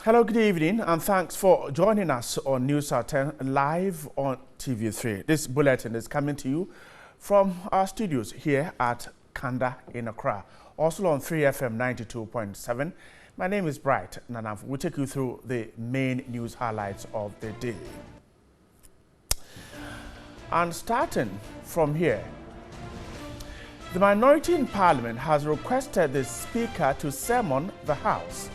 Hello, good evening, and thanks for joining us on News at 10 live on TV3. This bulletin is coming to you from our studios here at Kanda in Accra, also on 3FM 92.7. My name is Bright Nanaf. We'll take you through the main news highlights of the day. And starting from here, the minority in Parliament has requested the Speaker to summon the House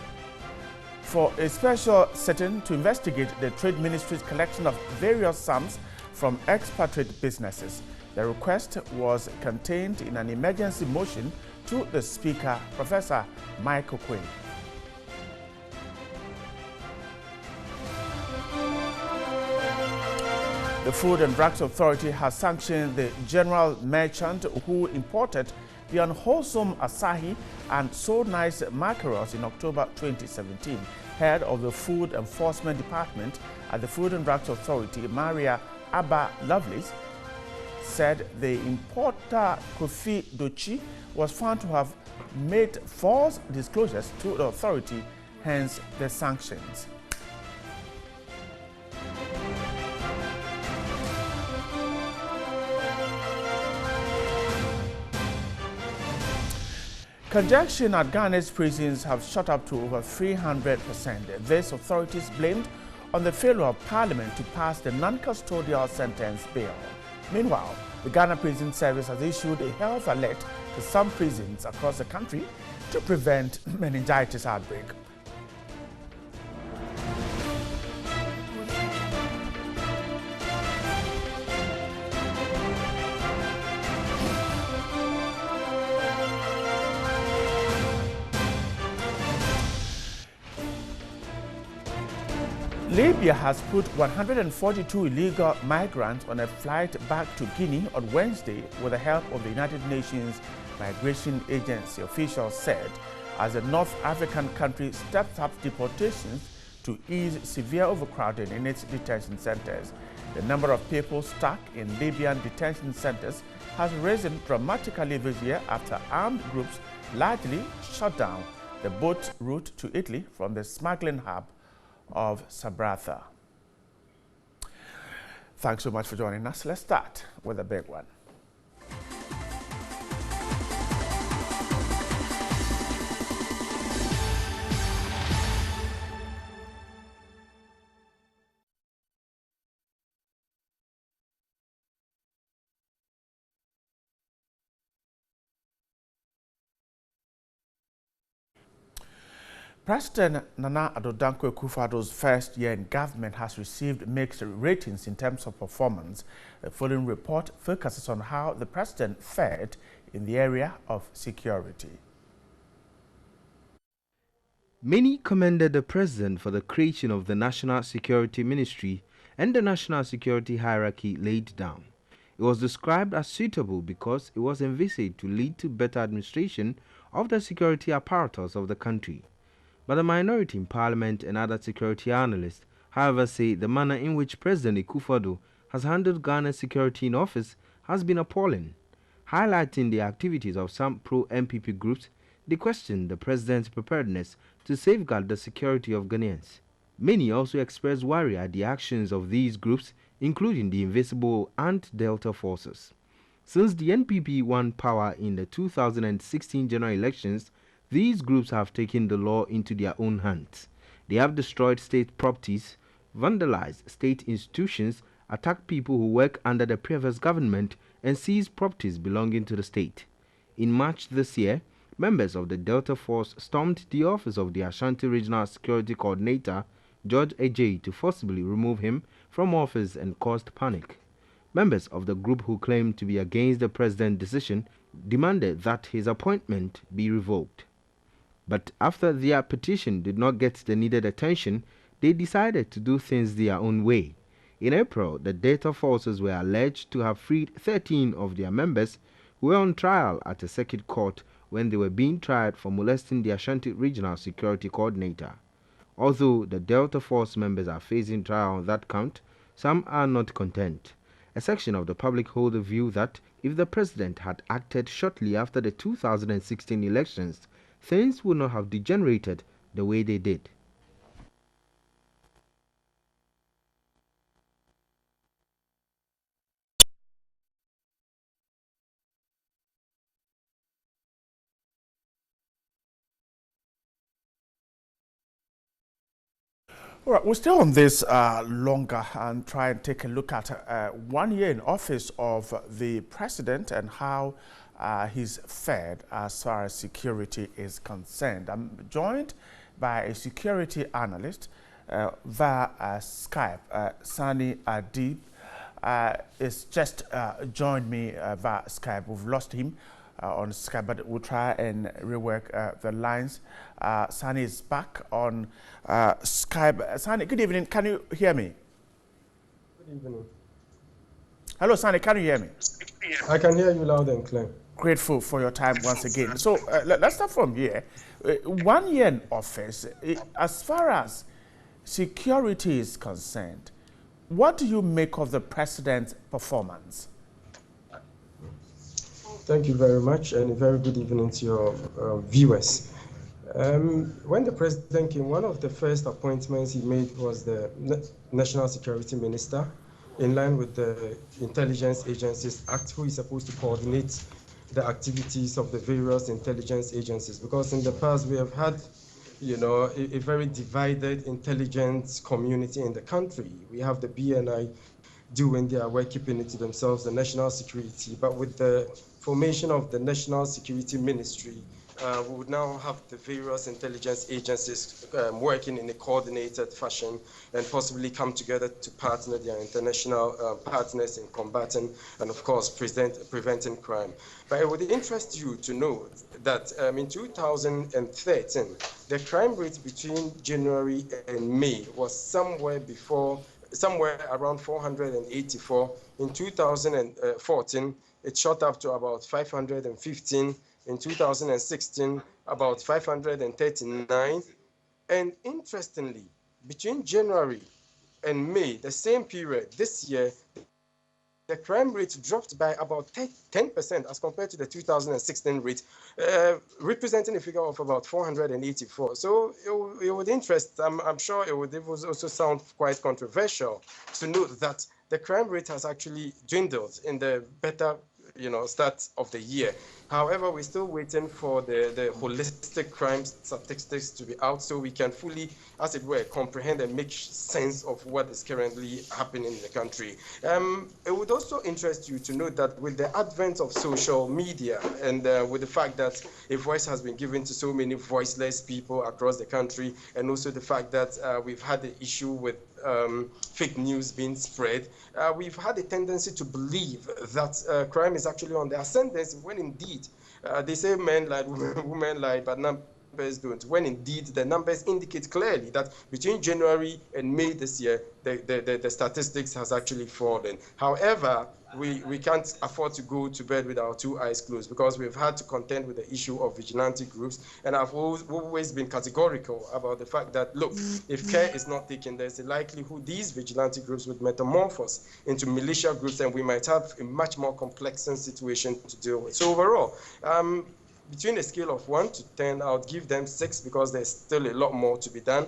for a special sitting to investigate the Trade Ministry's collection of various sums from expatriate businesses. The request was contained in an emergency motion to the Speaker, Professor Michael Quinn. The Food and Drugs Authority has sanctioned the general merchant who imported the unwholesome Asahi and So Nice mackerels in October 2017. Head of the Food Enforcement Department at the Food and Drugs Authority, Maria Abba Lovelace, said the importer Kofi Dochi was found to have made false disclosures to the authority, hence the sanctions. Congestion at Ghana's prisons have shot up to over 300%. This authorities blamed on the failure of Parliament to pass the non-custodial sentence bill. Meanwhile, the Ghana Prison Service has issued a health alert to some prisons across the country to prevent meningitis outbreak. Libya has put 142 illegal migrants on a flight back to Guinea on Wednesday with the help of the United Nations Migration Agency, officials said, as the North African country steps up deportations to ease severe overcrowding in its detention centers. The number of people stuck in Libyan detention centers has risen dramatically this year after armed groups largely shut down the boat route to Italy from the smuggling hub of Sabratha. Thanks so much for joining us. Let's start with a big one. President Nana Addo Dankwa Akufo-Addo's first year in government has received mixed ratings in terms of performance. The following report focuses on how the president fared in the area of security. Many commended the president for the creation of the National Security Ministry and the national security hierarchy laid down. It was described as suitable because it was envisaged to lead to better administration of the security apparatus of the country. But the minority in Parliament and other security analysts, however, say the manner in which President Akufo-Addo has handled Ghana's security in office has been appalling. Highlighting the activities of some pro-MPP groups, they question the president's preparedness to safeguard the security of Ghanaians. Many also expressed worry at the actions of these groups, including the Invisible and Delta forces. Since the NPP won power in the 2016 general elections, these groups have taken the law into their own hands. They have destroyed state properties, vandalized state institutions, attacked people who work under the previous government, and seized properties belonging to the state. In March this year, members of the Delta Force stormed the office of the Ashanti Regional Security Coordinator, George Ajay, to forcibly remove him from office and caused panic. Members of the group who claimed to be against the president's decision demanded that his appointment be revoked. But after their petition did not get the needed attention, they decided to do things their own way. In April, the Delta forces were alleged to have freed 13 of their members who were on trial at a circuit court when they were being tried for molesting the Ashanti Regional Security Coordinator. Although the Delta Force members are facing trial on that count, some are not content. A section of the public hold the view that if the president had acted shortly after the 2016 elections, things would not have degenerated the way they did. All right, we'll stay on this longer and try and take a look at 1 year in office of the president and how he's fared as far as security is concerned. I'm joined by a security analyst via Skype. Sani Adib is just joined me via Skype. We've lost him on Skype, but we'll try and rework the lines. Sani is back on Skype. Sani, good evening. Can you hear me? Good evening. Hello, Sani. Can you hear me? I can hear you loud and clear. Grateful for your time once again. So let's start from here. 1 year in office, as far as security is concerned, what do you make of the president's performance? Thank you very much, and a very good evening to your viewers. When the president came, one of the first appointments he made was the National Security Minister, in line with the Intelligence Agencies Act, who is supposed to coordinate the activities of the various intelligence agencies. Because in the past we have had, a very divided intelligence community in the country. We have the BNI doing their work, keeping it to themselves, the national security. But with the formation of the National Security Ministry, we would now have the various intelligence agencies working in a coordinated fashion and possibly come together to partner their international partners in combating and, of course, preventing crime. But it would interest you to know that in 2013, the crime rate between January and May was somewhere around 484. In 2014, it shot up to about 515. In 2016, about 539. And interestingly, between January and May, the same period this year, the crime rate dropped by about 10% as compared to the 2016 rate, representing a figure of about 484. So it would interest, I'm sure it would also sound quite controversial to note that the crime rate has actually dwindled in the better start of the year. However, we're still waiting for the holistic crime statistics to be out so we can fully, as it were, comprehend and make sense of what is currently happening in the country. It would also interest you to note that with the advent of social media and with the fact that a voice has been given to so many voiceless people across the country, and also the fact that we've had the issue with fake news being spread, we've had a tendency to believe that crime is actually on the ascendance when indeed they say men lie, women lie, but numbers don't. When indeed the numbers indicate clearly that between January and May this year, the statistics has actually fallen. However, we can't afford to go to bed with our two eyes closed because we've had to contend with the issue of vigilante groups. And I've always been categorical about the fact that, look, if care is not taken, there's a likelihood these vigilante groups would metamorphose into militia groups, and we might have a much more complex situation to deal with. So overall, between a scale of 1 to 10, I would give them 6 because there's still a lot more to be done.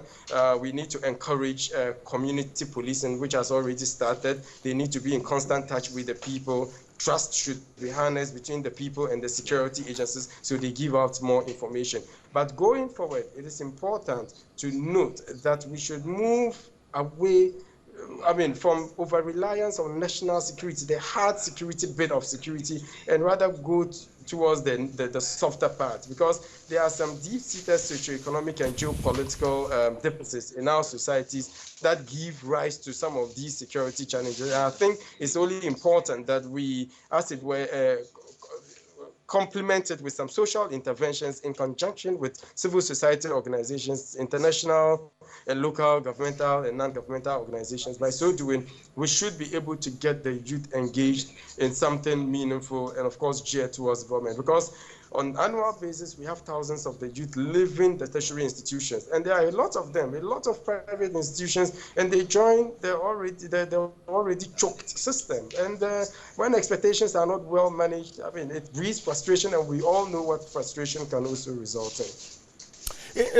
We need to encourage community policing, which has already started. They need to be in constant touch with the people. Trust should be harnessed between the people and the security agencies so they give out more information. But going forward, it is important to note that we should move away from over-reliance on national security, the hard security bit of security, and rather go towards the softer part, because there are some deep-seated socioeconomic and geopolitical deficits in our societies that give rise to some of these security challenges. And I think it's only important that we, as it were, complemented with some social interventions in conjunction with civil society organizations, international and local governmental and non-governmental organizations. By so doing, we should be able to get the youth engaged in something meaningful and, of course, geared towards government. Because on an annual basis, we have thousands of the youth leaving the tertiary institutions, and there are a lot of them, a lot of private institutions, and they join the already choked system. And when expectations are not well managed, it breeds frustration, and we all know what frustration can also result in.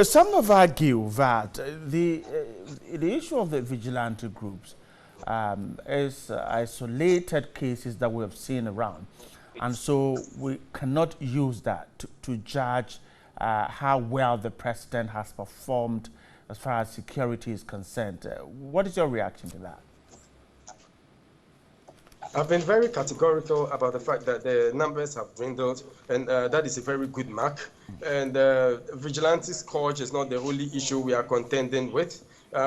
Some have argued that the issue of the vigilante groups is isolated cases that we have seen around. And so we cannot use that to judge how well the president has performed as far as security is concerned. What is your reaction to that? I've been very categorical about the fact that the numbers have dwindled, and that is a very good mark. And vigilante scourge is not the only issue we are contending with.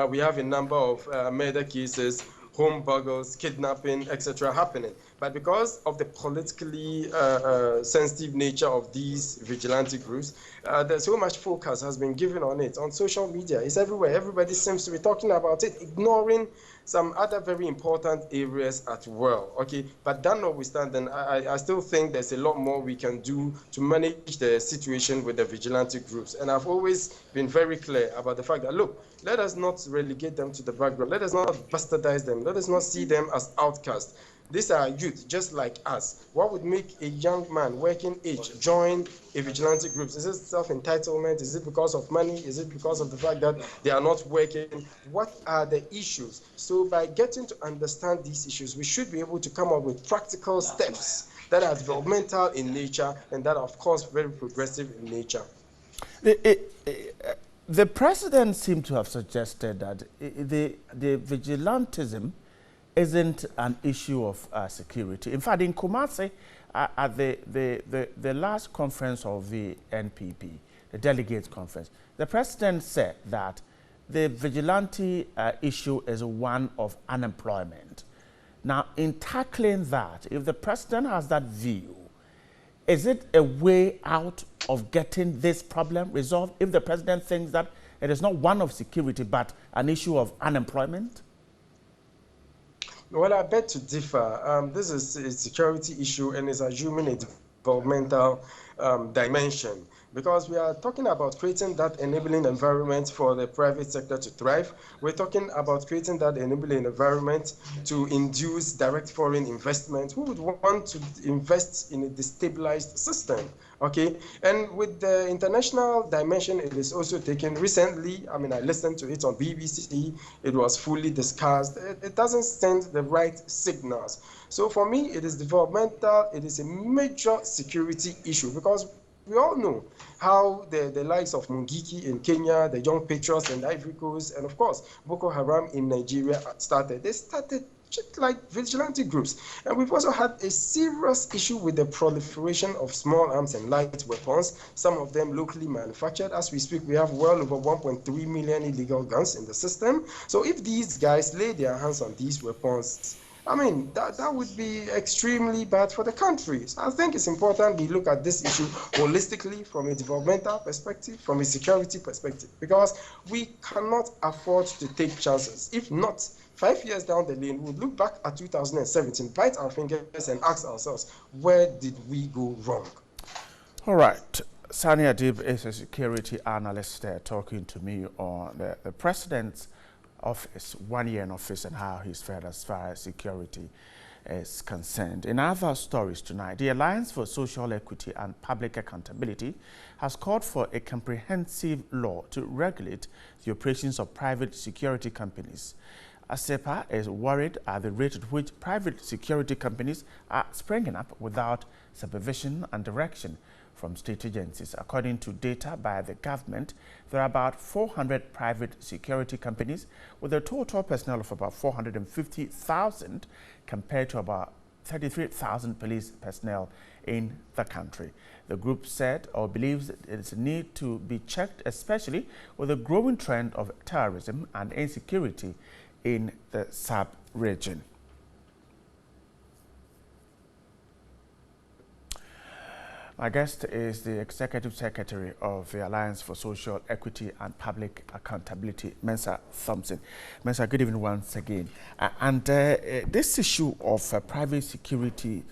We have a number of murder cases, home burglars, kidnapping, etc. happening. But because of the politically sensitive nature of these vigilante groups, there's so much focus has been given on it. On social media, it's everywhere. Everybody seems to be talking about it, ignoring some other very important areas as well. Okay, but that notwithstanding, I still think there's a lot more we can do to manage the situation with the vigilante groups. And I've always been very clear about the fact that, look, let us not relegate them to the background. Let us not bastardize them. Let us not see them as outcasts. These are youth, just like us. What would make a young man working age join a vigilante group? Is it self-entitlement? Is it because of money? Is it because of the fact that they are not working? What are the issues? So by getting to understand these issues, we should be able to come up with practical steps that are developmental in nature and that are, of course, very progressive in nature. The president seemed to have suggested that the vigilantism isn't an issue of security. In fact, in Kumasi, at the last conference of the NPP, the delegates conference, the president said that the vigilante issue is one of unemployment. Now, in tackling that, if the president has that view, is it a way out of getting this problem resolved if the president thinks that it is not one of security but an issue of unemployment? Well, I beg to differ. This is a security issue and is assuming a developmental dimension, because we are talking about creating that enabling environment for the private sector to thrive. We're talking about creating that enabling environment to induce direct foreign investment. Who would want to invest in a destabilized system? Okay, and with the international dimension, it is also taken recently. I mean, I listened to it on BBC. It was fully discussed. It doesn't send the right signals. So for me, it is developmental. It is a major security issue, because we all know how the likes of Mungiki in Kenya, the Young Patriots in Ivory Coast, and of course, Boko Haram in Nigeria started. They started just like vigilante groups. And we've also had a serious issue with the proliferation of small arms and light weapons, some of them locally manufactured. As we speak, we have well over 1.3 million illegal guns in the system. So if these guys lay their hands on these weapons, I mean, that would be extremely bad for the country. So I think it's important we look at this issue holistically, from a developmental perspective, from a security perspective, because we cannot afford to take chances. If not, 5 years down the lane, we'll look back at 2017, bite our fingers and ask ourselves, where did we go wrong? All right. Sani Adib is a security analyst there talking to me on the president's office, 1 year in office, and how he's fared as far as security is concerned. In other stories tonight, the Alliance for Social Equity and Public Accountability has called for a comprehensive law to regulate the operations of private security companies. ASEPA is worried at the rate at which private security companies are springing up without supervision and direction from state agencies. According to data by the government, there are about 400 private security companies with a total personnel of about 450,000 compared to about 33,000 police personnel in the country. The group said or believes that it is a need to be checked, especially with the growing trend of terrorism and insecurity in the sub-region. My guest is the Executive Secretary of the Alliance for Social Equity and Public Accountability, Mensah Thompson. Mensah, good evening once again. This issue of private security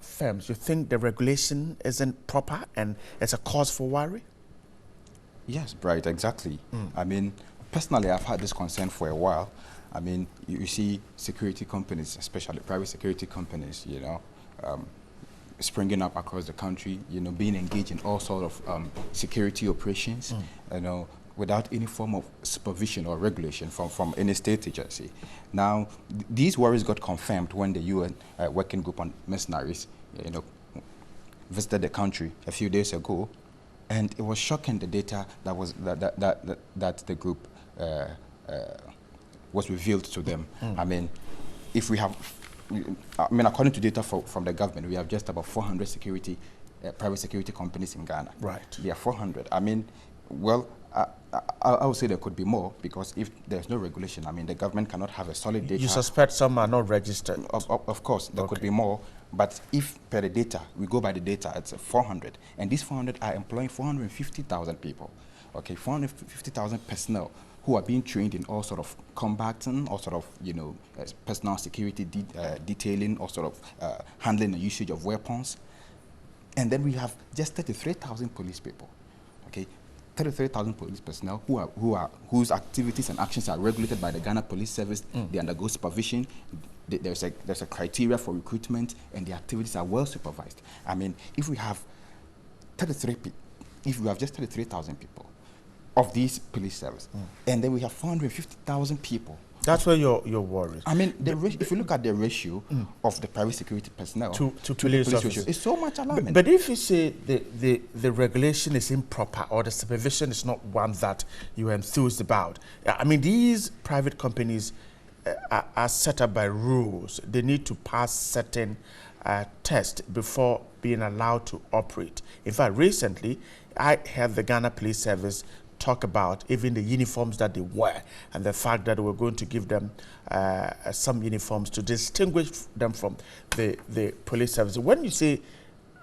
firms, you think the regulation isn't proper and it's a cause for worry? Yes, Bright, exactly. I mean, personally, I've had this concern for a while. I mean, you see security companies, especially private security companies, you know, springing up across the country, you know, being engaged in all sorts of security operations, you know, without any form of supervision or regulation from any state agency. Now, these worries got confirmed when the UN Working Group on Mercenaries, you know, visited the country a few days ago. And it was shocking, the data that was that the group was revealed to them. I mean, if we have, according to data from the government, we have just about 400 private security companies in Ghana. Right. There are 400. I mean, well, I would say there could be more, because if there's no regulation, I mean, the government cannot have a solid data. You suspect some are not registered? Of course, there could be more. But if per the data, we go by the data, it's 400. And these 400 are employing 450,000 people. Okay, 450,000 personnel who are being trained in all sort of combating, all sort of, personal security detailing, all sort of handling and usage of weapons. And then we have just 33,000 police people. Okay, 33,000 police personnel whose activities and actions are regulated by the Ghana Police Service. They undergo supervision. There's a criteria for recruitment, and the activities are well supervised. I mean, if we have just 33,000 people of these police service, and then we have 450,000 people. That's where you're worried. I mean, if you look at the ratio of the private security personnel to police ratio, it's so much alarming. But if you say the regulation is improper, or the supervision is not one that you're enthused about, I mean, these private companies are set up by rules. They need to pass certain tests before being allowed to operate. In fact, recently, I heard the Ghana Police Service talk about even the uniforms that they wear, and the fact that we're going to give them some uniforms to distinguish them from the police service. When you say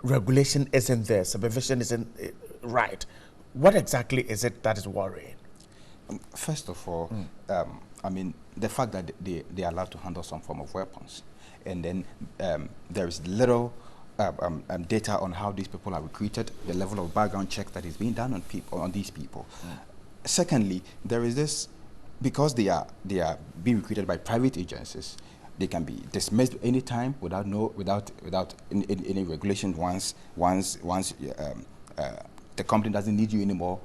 regulation isn't there, supervision isn't right, what exactly is it that is worrying? First of all, I mean, the fact that they are allowed to handle some form of weapons, and then there is little data on how these people are recruited, the level of background check that is being done on these people. Secondly, there is this, because they are being recruited by private agencies, they can be dismissed anytime without any regulation. Once the company doesn't need you anymore,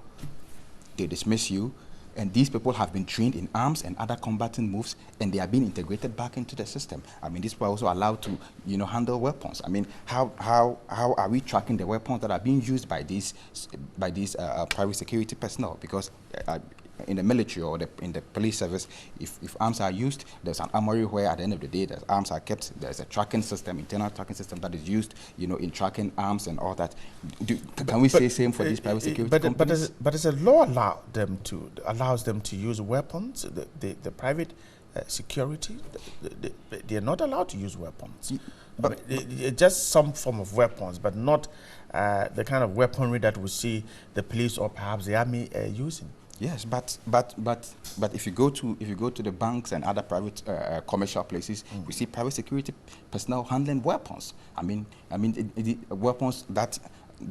they dismiss you. And these people have been trained in arms and other combating moves, and they are being integrated back into the system. I mean, these people are also allowed to, handle weapons. I mean, how are we tracking the weapons that are being used by these private security personnel? Because in the military or in the police service, if arms are used, there's an armory where at the end of the day, the arms are kept. There's a tracking system, internal tracking system that is used, in tracking arms and all that. Can we say same for these private security companies? But does the law allows them to use weapons? The private security, they're not allowed to use weapons. But just some form of weapons, but not the kind of weaponry that we see the police or perhaps the army using. Yes, but if you go to the banks and other private commercial places, we see private security personnel handling weapons. I mean, weapons that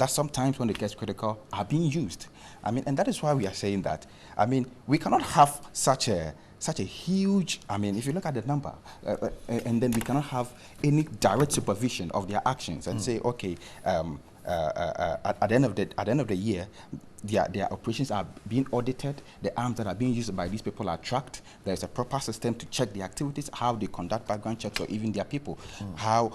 sometimes when it gets critical are being used. I mean, and that is why we are saying that. I mean, we cannot have such a huge. I mean, if you look at the number, and then we cannot have any direct supervision of their actions and say, okay. At the end of the year, their operations are being audited. The arms that are being used by these people are tracked. There's a proper system to check the activities, how they conduct background checks, or even their people, how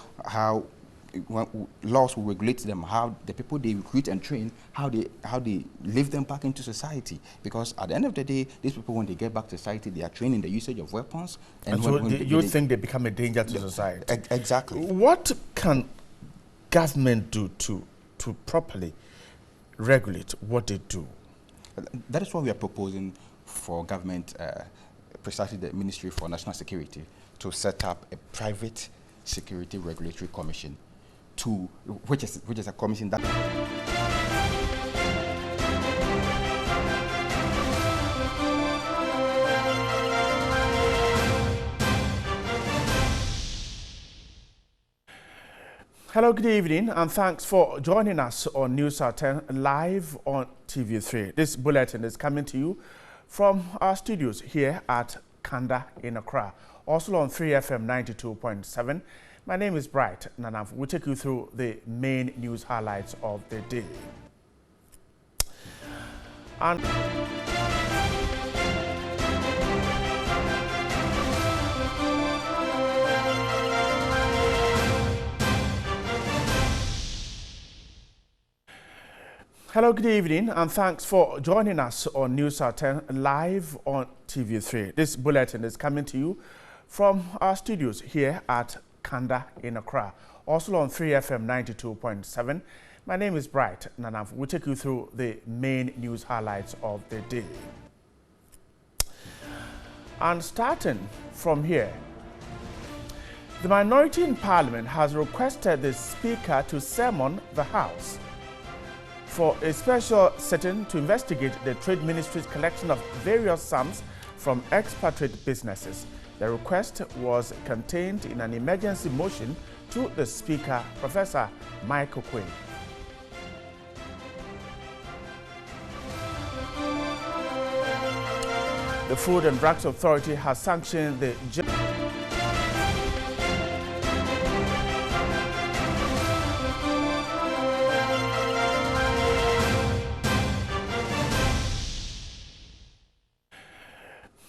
laws will regulate them, how the people they recruit and train, how they live them back into society. Because at the end of the day, these people, when they get back to society, they are trained in the usage of weapons. And so you think they become a danger to society? Exactly. What can government do to properly regulate what they do? That is what we are proposing for government, precisely the Ministry for National Security, to set up a private security regulatory commission, which is a commission that. Hello, good evening, and thanks for joining us on News at 10 live on TV3. This bulletin is coming to you from our studios here at Kanda in Accra, also on 3FM 92.7. My name is Bright Nanaf. We'll take you through the main news highlights of the day. And Hello, good evening, and thanks for joining us on News at 10 live on TV3. This bulletin is coming to you from our studios here at Kanda in Accra, also on 3FM 92.7. My name is Bright Nanav. We'll take you through the main news highlights of the day. And starting from here, the minority in Parliament has requested the Speaker to summon the House for a special sitting to investigate the Trade Ministry's collection of various sums from expatriate businesses. The request was contained in an emergency motion to the Speaker, Professor Michael Quinn. The Food and Drugs Authority has sanctioned the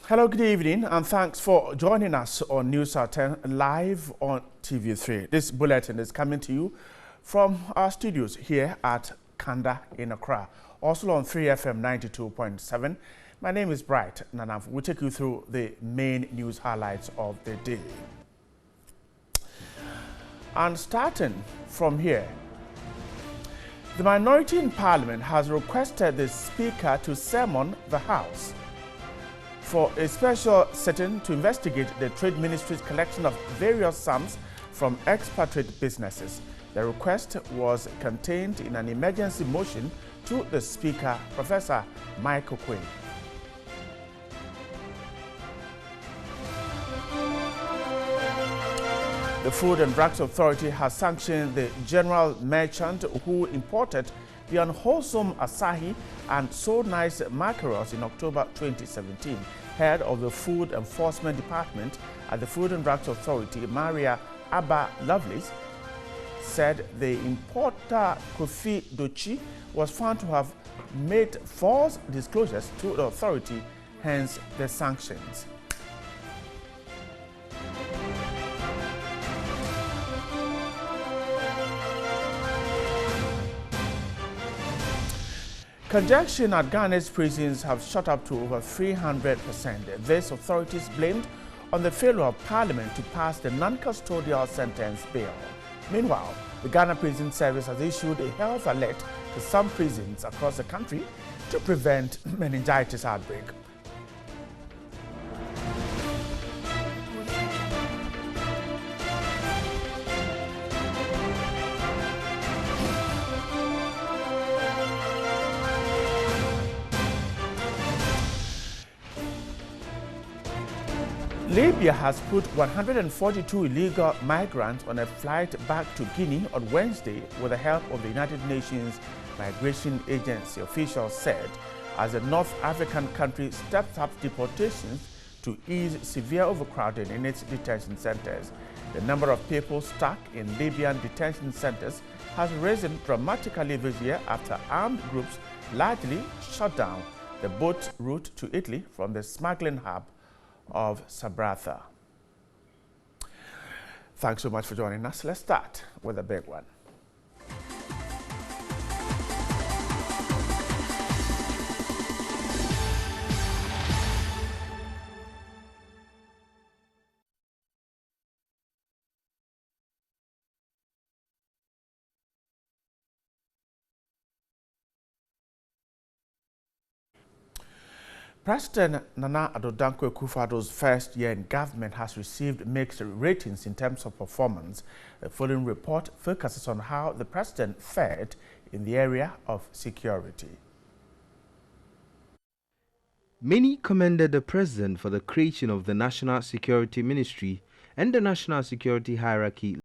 Hello, good evening, and thanks for joining us on News at 10 live on TV3. This bulletin is coming to you from our studios here at Kanda in Accra, also on 3FM 92.7. My name is Bright Nanav. We'll take you through the main news highlights of the day. And starting from here, the minority in Parliament has requested the Speaker to summon the House for a special sitting to investigate the Trade Ministry's collection of various sums from expatriate businesses. The request was contained in an emergency motion to the Speaker, Professor Michael Quinn. The Food and Drugs Authority has sanctioned the general merchant who imported the unwholesome Asahi and So Nice mackerels in October 2017. Head of the Food Enforcement Department at the Food and Drugs Authority, Maria Abba Lovelace, said the importer Kofi Dochi was found to have made false disclosures to the authority, hence the sanctions. Congestion at Ghana's prisons have shot up to over 300%. This authorities blamed on the failure of Parliament to pass the non-custodial sentence bill. Meanwhile, the Ghana Prison Service has issued a health alert to some prisons across the country to prevent meningitis outbreak. Libya has put 142 illegal migrants on a flight back to Guinea on Wednesday with the help of the United Nations Migration Agency, officials said, as the North African country steps up deportations to ease severe overcrowding in its detention centers. The number of people stuck in Libyan detention centers has risen dramatically this year after armed groups largely shut down the boat route to Italy from the smuggling hub of Sabratha. Thanks so much for joining us. Let's start with a big one. President Nana Addo Dankwa Akufo-Addo's first year in government has received mixed ratings in terms of performance. The following report focuses on how the president fared in the area of security. Many commended the president for the creation of the National Security Ministry and the national security hierarchy